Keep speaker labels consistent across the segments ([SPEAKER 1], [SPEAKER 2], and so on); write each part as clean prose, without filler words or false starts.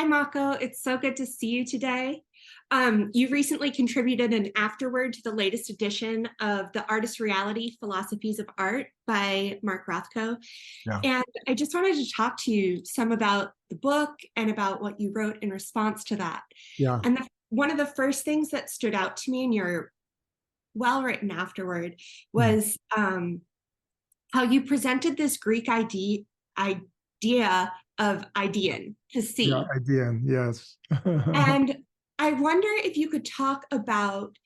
[SPEAKER 1] Hi, Mako. It's so good to see you today. You recently contributed an afterword to the latest edition of The Artist Reality Philosophies of Art by Mark Rothko.
[SPEAKER 2] Yeah.
[SPEAKER 1] And I just wanted to talk to you some about the book and about what you wrote in response to that.
[SPEAKER 2] Yeah.
[SPEAKER 1] And one of the first things that stood out to me in your well-written afterword
[SPEAKER 2] Mm.
[SPEAKER 1] was how you presented this Greek idea of idean, to
[SPEAKER 2] Yeah.
[SPEAKER 1] see.
[SPEAKER 2] Idean. Yes.
[SPEAKER 1] And I wonder if you could talk about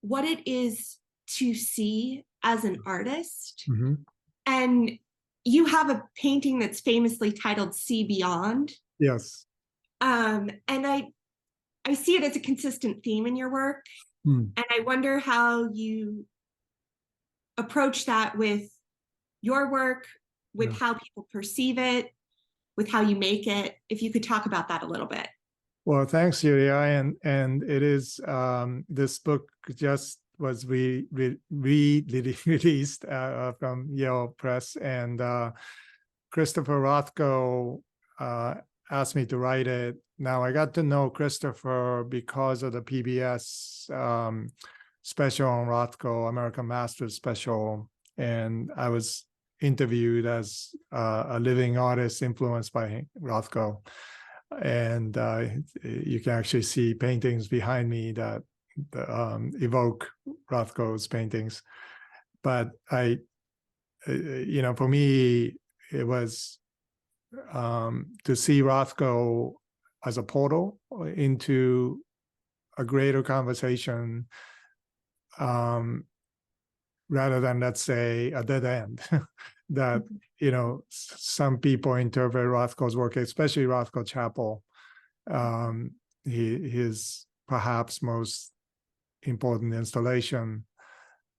[SPEAKER 1] what it is to see as an artist.
[SPEAKER 2] Hmm.
[SPEAKER 1] And you have a painting that's famously titled See Beyond.
[SPEAKER 2] Yes.
[SPEAKER 1] And I see it as a consistent theme in your work.
[SPEAKER 2] Mm.
[SPEAKER 1] And I wonder how you approach that with your work, with
[SPEAKER 2] Yeah.
[SPEAKER 1] how people perceive it, with how you make it. If you could talk about that a little bit.
[SPEAKER 2] Well, thanks, Yuria. And it is this book just was released from Yale Press, and Christopher Rothko asked me to write it. Now I got to know Christopher because of the PBS special on Rothko, American Masters special, and I was interviewed as a living artist influenced by Rothko. And you can actually see paintings behind me that evoke Rothko's paintings. But for me, it was to see Rothko as a portal into a greater conversation, rather than, let's say, a dead end. That some people interpret Rothko's work, especially Rothko Chapel, his perhaps most important installation,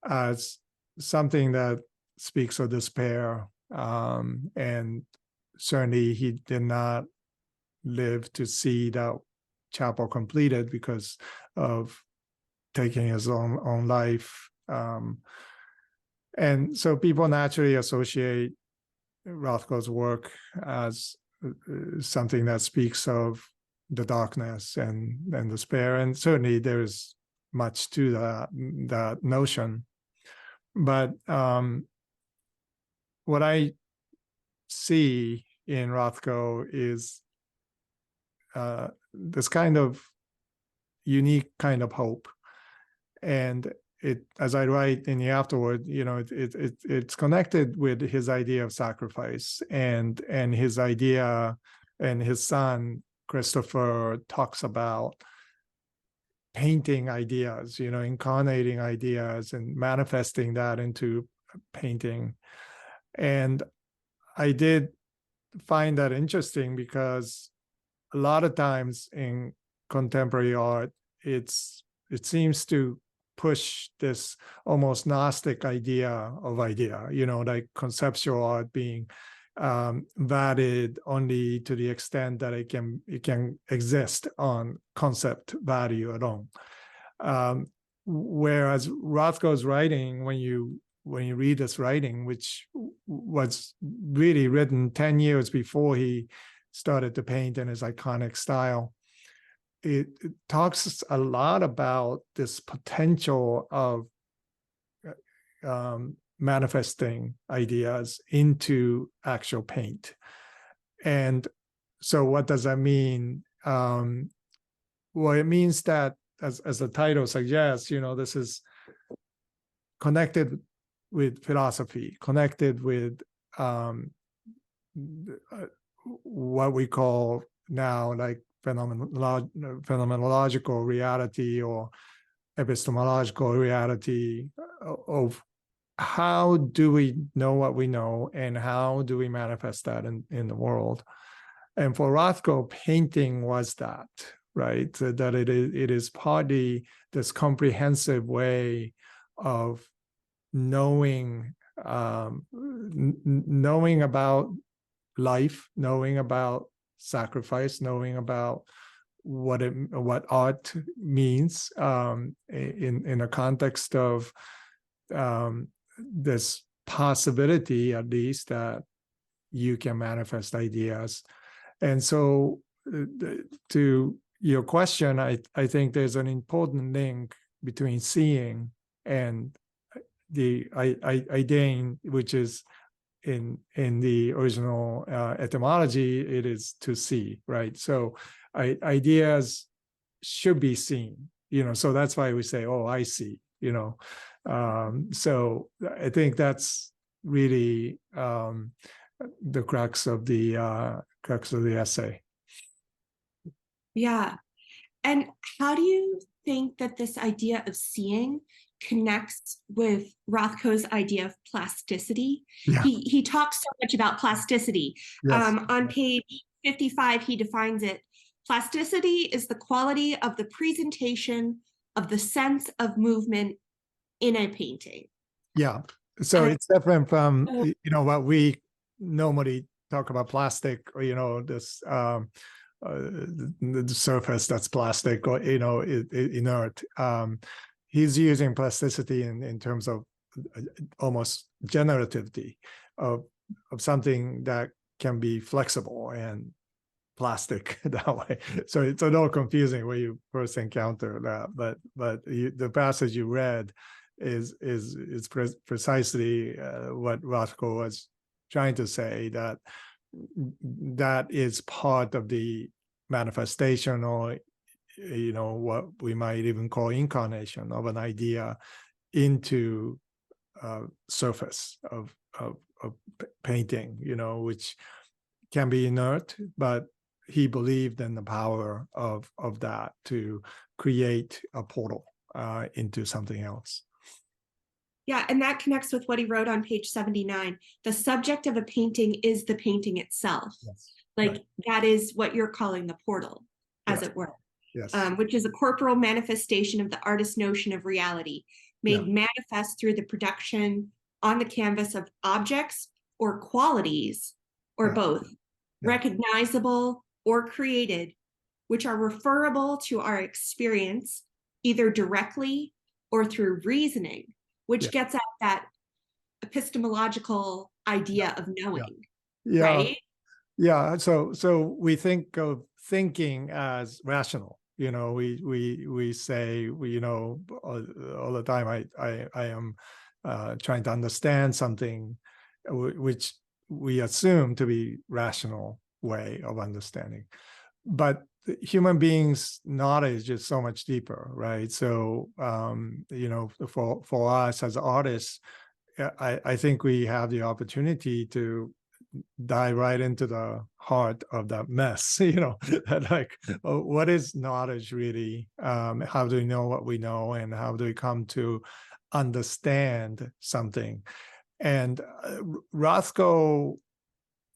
[SPEAKER 2] as something that speaks of despair, and certainly he did not live to see that chapel completed because of taking his own life. And so people naturally associate Rothko's work as something that speaks of the darkness and despair. And certainly there is much to that notion. But what I see in Rothko is this kind of unique kind of hope. And as I write in the afterword, it's connected with his idea of sacrifice, and his idea, and his son Christopher talks about painting ideas, incarnating ideas and manifesting that into painting. And I did find that interesting because a lot of times in contemporary art, it seems to push this almost Gnostic idea, like conceptual art being valid only to the extent that it can exist on concept value alone. Whereas Rothko's writing, when you read this writing, which was really written 10 years before he started to paint in his iconic style, it talks a lot about this potential of manifesting ideas into actual paint. And so what does that mean? Well, it means that, as the title suggests, this is connected with philosophy, connected with what we call now like phenomenological reality or epistemological reality, of how do we know what we know and how do we manifest that in the world. And for Rothko, painting was that, right? That it is partly this comprehensive way of knowing about life, knowing about sacrifice, knowing about what art means, in a context of this possibility, at least, that you can manifest ideas. And so to your question, I think there's an important link between seeing and the idein, which is in the original etymology, it is to see, right? So ideas should be seen, so that's why we say, oh, I see, so I think that's really the crux of the essay.
[SPEAKER 1] Yeah. And how do you think that this idea of seeing connects with Rothko's idea of plasticity?
[SPEAKER 2] Yeah.
[SPEAKER 1] He talks so much about plasticity.
[SPEAKER 2] Yes.
[SPEAKER 1] On page 55, he defines it. Plasticity is the quality of the presentation of the sense of movement in a painting.
[SPEAKER 2] Yeah. So
[SPEAKER 1] And
[SPEAKER 2] it's different from what we normally talk about plastic, or this the surface that's plastic, or inert. He's using plasticity in terms of almost generativity of something that can be flexible and plastic that way. So it's a little confusing when you first encounter that, but the passage you read is precisely what Rothko was trying to say, that is part of the manifestation, or what we might even call incarnation of an idea into surface of painting, which can be inert, but he believed in the power of that to create a portal into something else.
[SPEAKER 1] yeah, and that connects with what he wrote on page 79. The subject of a painting is the painting itself.
[SPEAKER 2] Yes.
[SPEAKER 1] Like
[SPEAKER 2] right.
[SPEAKER 1] That is what you're calling the portal, as
[SPEAKER 2] yes.
[SPEAKER 1] it were.
[SPEAKER 2] Yes.
[SPEAKER 1] Which is a corporal manifestation of the artist's notion of reality, made manifest through the production on the canvas of objects or qualities, or both, recognizable or created, which are referable to our experience, either directly or through reasoning, which gets at that epistemological idea of knowing, right?
[SPEAKER 2] Yeah. So we think of thinking as rational. We say, all the time, I am trying to understand something, which we assume to be rational way of understanding. But human beings' knowledge is so much deeper, right? So, for us as artists, I think we have the opportunity to dive right into the heart of that mess, like, what is knowledge really? How do we know what we know, and how do we come to understand something? And Rothko,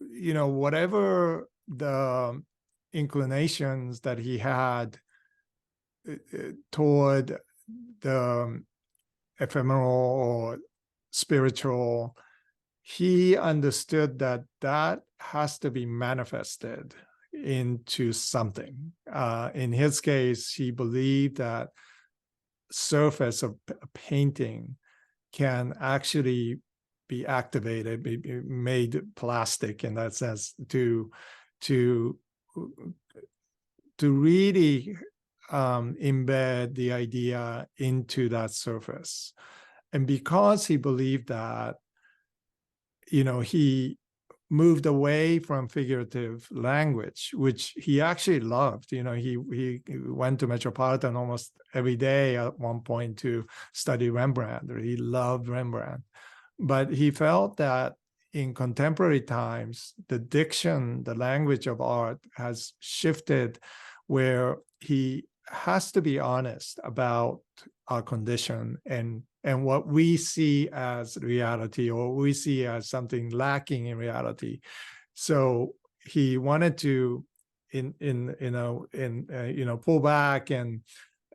[SPEAKER 2] whatever the inclinations that he had toward the ephemeral or spiritual, he understood that has to be manifested into something. In his case, he believed that surface of a painting can actually be activated, be made plastic in that sense, to really embed the idea into that surface. And because he believed that, he moved away from figurative language, which he actually loved. He went to Metropolitan almost every day at one point to study Rembrandt. He loved Rembrandt. But he felt that in contemporary times, the diction, the language of art has shifted, where he has to be honest about our condition and what we see as reality, or we see as something lacking in reality. So he wanted to, pull back and,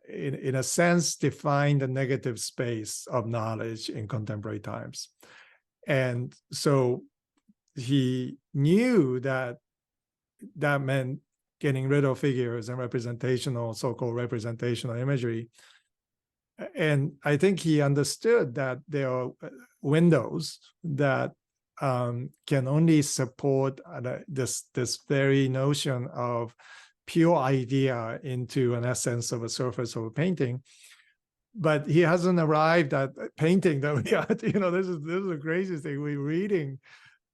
[SPEAKER 2] in a sense, define the negative space of knowledge in contemporary times. And so he knew that meant getting rid of figures and so-called representational imagery. And I think he understood that there are windows that can only support this very notion of pure idea into an essence of a surface of a painting. But he hasn't arrived at painting that we had. This is the craziest thing. We're reading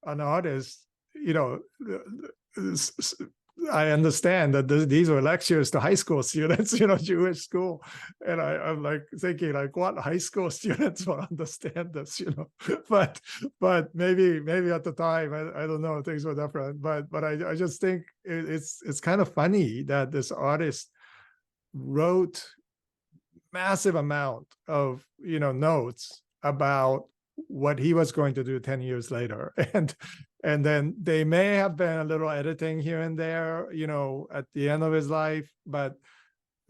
[SPEAKER 2] an artist, I understand that these were lectures to high school students, Jewish school. And I'm like thinking, like, what high school students will understand this, but maybe at the time, I don't know, things were different. But I just think it's kind of funny that this artist wrote massive amount of notes about what he was going to do 10 years later, and then they may have been a little editing here and there at the end of his life, but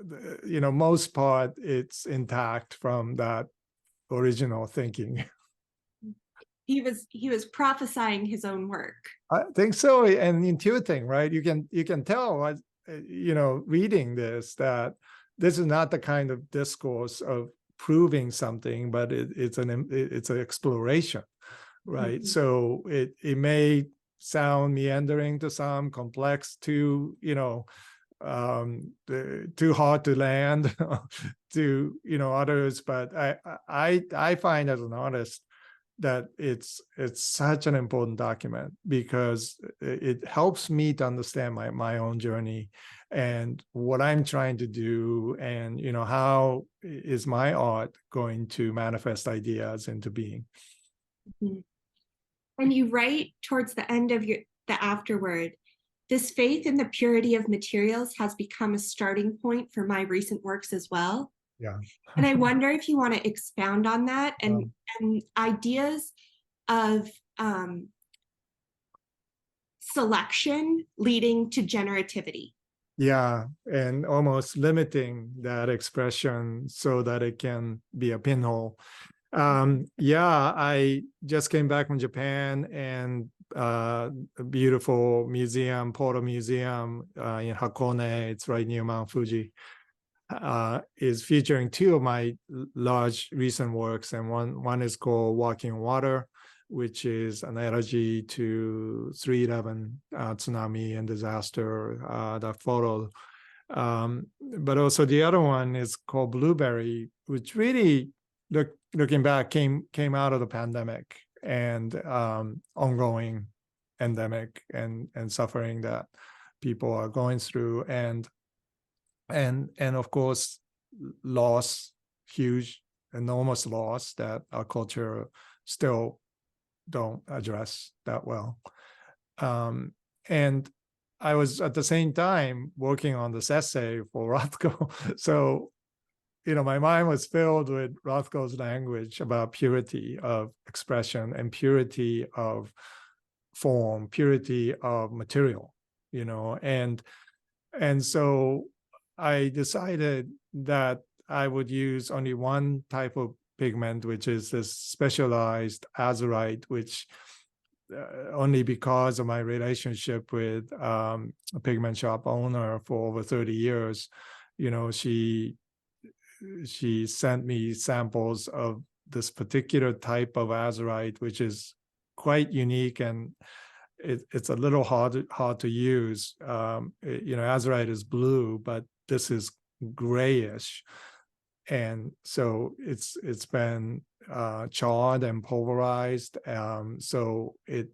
[SPEAKER 2] most part it's intact from that original thinking.
[SPEAKER 1] He was prophesying his own work.
[SPEAKER 2] I think so, and intuiting, right? You can tell, reading this, that this is not the kind of discourse of proving something, but it's an exploration, right? Mm-hmm. So it may sound meandering to some, complex to too hard to land to others, but I find as an artist that it's such an important document, because it helps me to understand my own journey and what I'm trying to do, and how is my art going to manifest ideas into being.
[SPEAKER 1] Mm-hmm. And you write towards the end of the afterword, this faith in the purity of materials has become a starting point for my recent works as well.
[SPEAKER 2] Yeah.
[SPEAKER 1] And I wonder if you want to expound on that and ideas of selection leading to generativity.
[SPEAKER 2] Yeah, and almost limiting that expression so that it can be a pinhole. Yeah, I just came back from Japan, and a beautiful museum, Porto Museum in Hakone, it's right near Mount Fuji, is featuring two of my large recent works, and one is called Walking Water, which is an elegy to 3/11 tsunami and disaster that followed. But also the other one is called Blueberry, which really, looking back, came out of the pandemic and ongoing endemic and suffering that people are going through, and of course loss, huge, enormous loss that our culture still don't address that well. And I was at the same time working on this essay for Rothko. So, my mind was filled with Rothko's language about purity of expression and purity of form, purity of material, and so I decided that I would use only one type of pigment, which is this specialized azurite, which only because of my relationship with a pigment shop owner for over 30 years, she sent me samples of this particular type of azurite, which is quite unique, and it's a little hard to use. Azurite is blue, but this is grayish, and so it's been charred and pulverized. So it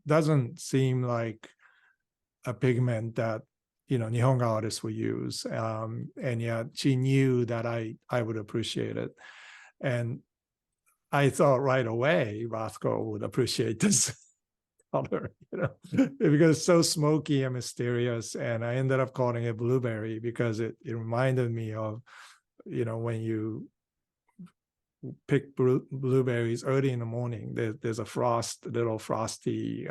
[SPEAKER 2] doesn't seem like a pigment that Nihonga artists would use, and yet she knew that I would appreciate it, and I thought right away Rothko would appreciate this color, because it's so smoky and mysterious. And I ended up calling it Blueberry because it reminded me of, when you pick blueberries early in the morning, there's a little frosty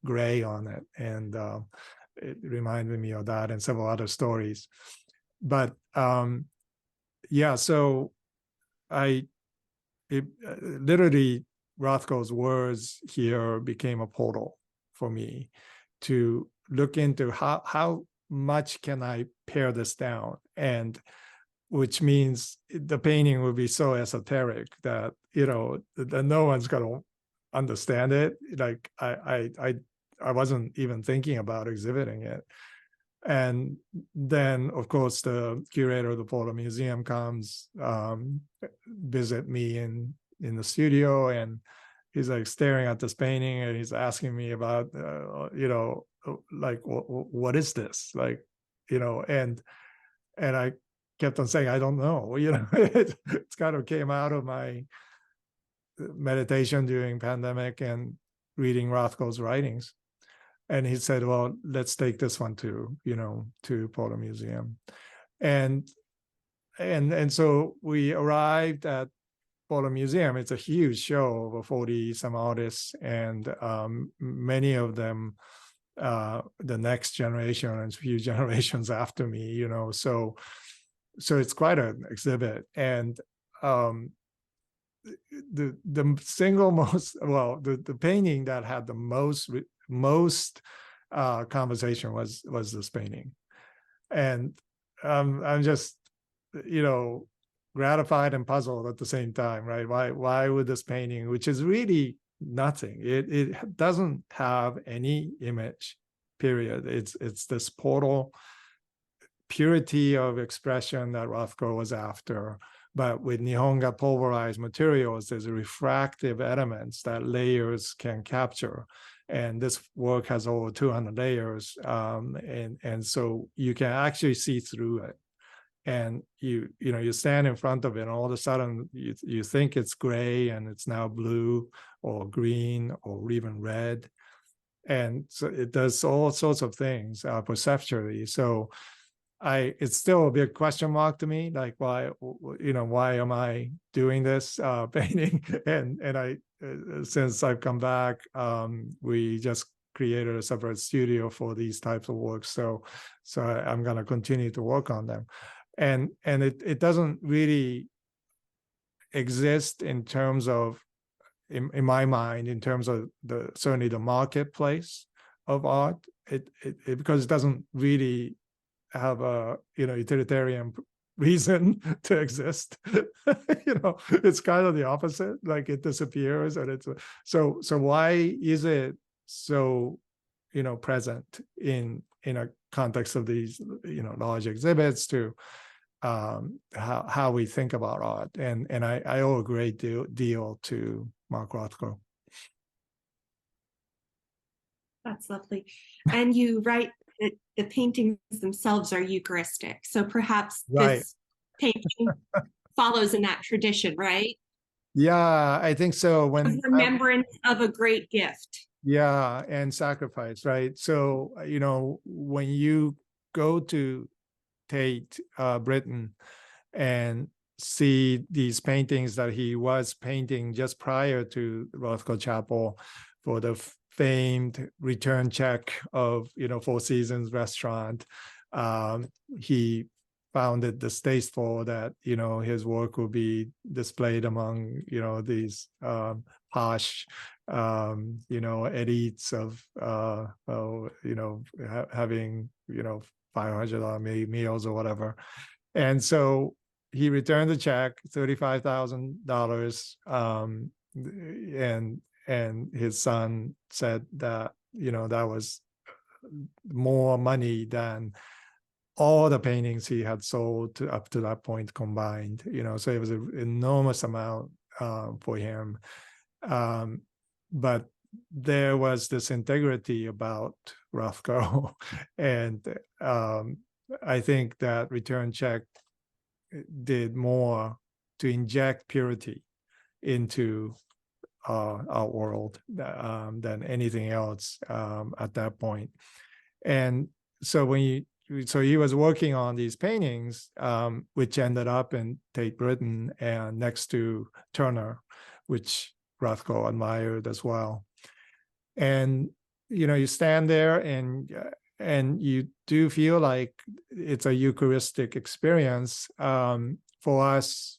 [SPEAKER 2] gray on it. And it reminded me of that and several other stories. But yeah, so literally, Rothko's words here became a portal for me to look into how much can I pare this down, and which means the painting will be so esoteric that that no one's gonna understand it. Like I wasn't even thinking about exhibiting it, And then, of course, the curator of the Photo Museum comes visit me in the studio, and he's like staring at this painting, and he's asking me about, like, what is this? Like, and I kept on saying, I don't know. It's kind of came out of my meditation during pandemic and reading Rothko's writings. And he said, well, let's take this one to Photo Museum. And so we arrived at Photo Museum. It's a huge show, over 40 some artists, and many of them the next generation and a few generations after me, so it's quite an exhibit. And the single most, well, the painting that had the most conversation was this painting. And I'm just gratified and puzzled at the same time, right? Why would this painting, which is really nothing, it doesn't have any image, period. It's this portal purity of expression that Rothko was after. But with Nihonga pulverized materials, there's refractive elements that layers can capture. And this work has over 200 layers. And so you can actually see through it. And you stand in front of it, and all of a sudden you think it's gray, and it's now blue or green or even red. And so it does all sorts of things perceptually. So it's still a big question mark to me, like why am I doing this painting? And I since I've come back, we just created a separate studio for these types of works. So I'm going to continue to work on them. And it doesn't really exist in terms of, in my mind, in terms of certainly the marketplace of art, because it doesn't really have a utilitarian reason to exist. It's kind of the opposite, like it disappears. And it's so why is it so present in a context of these large exhibits, to how we think about art? And I owe a great deal to Mark Rothko.
[SPEAKER 1] That's lovely. And you write that the paintings themselves are Eucharistic. So perhaps
[SPEAKER 2] Right.
[SPEAKER 1] this painting follows in that tradition, right?
[SPEAKER 2] Yeah, I think so. When
[SPEAKER 1] remembrance of a great gift.
[SPEAKER 2] Yeah, and sacrifice, right? So, when you go to Tate, Britain, and see these paintings that he was painting just prior to Rothko Chapel for the famed return check of Four Seasons restaurant, he founded distasteful that his work will be displayed among these posh elites of having $500 meals or whatever. And so he returned the check, $35,000, and his son said that that was more money than all the paintings he had sold up to that point combined. So it was an enormous amount for him. But there was this integrity about Rothko, and I think that return check did more to inject purity into our world than anything else at that point. And so so he was working on these paintings, which ended up in Tate Britain and next to Turner, which Rothko admired as well. And you stand there and you do feel like it's a Eucharistic experience. For us,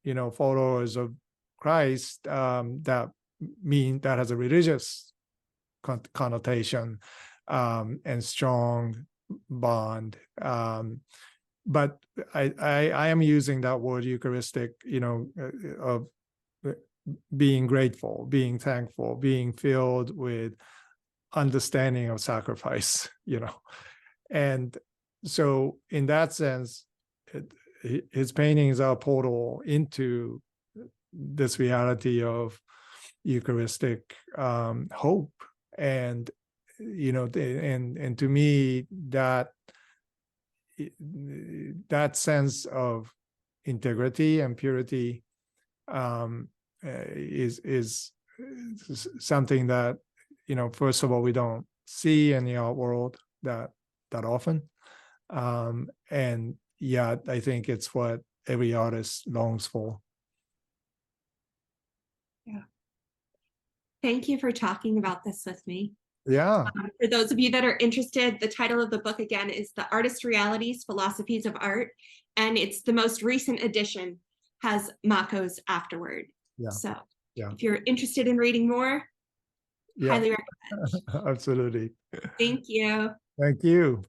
[SPEAKER 2] followers of Christ, that has a religious connotation and strong bond. But I am using that word Eucharistic, of being grateful, being thankful, being filled with understanding of sacrifice, And so in that sense, his paintings are a portal into this reality of Eucharistic hope. And and to me, that sense of integrity and purity is something that, first of all, we don't see in the art world that often, and yet I think it's what every artist longs for.
[SPEAKER 1] Yeah. Thank you for talking about this with me.
[SPEAKER 2] Yeah.
[SPEAKER 1] For those of you that are interested, the title of the book again is The Artist Realities, Philosophies of Art, and it's the most recent edition, has Mako's afterword.
[SPEAKER 2] Yeah.
[SPEAKER 1] So
[SPEAKER 2] yeah.
[SPEAKER 1] if you're interested in reading more, highly recommend.
[SPEAKER 2] Absolutely.
[SPEAKER 1] Thank you.
[SPEAKER 2] Thank you.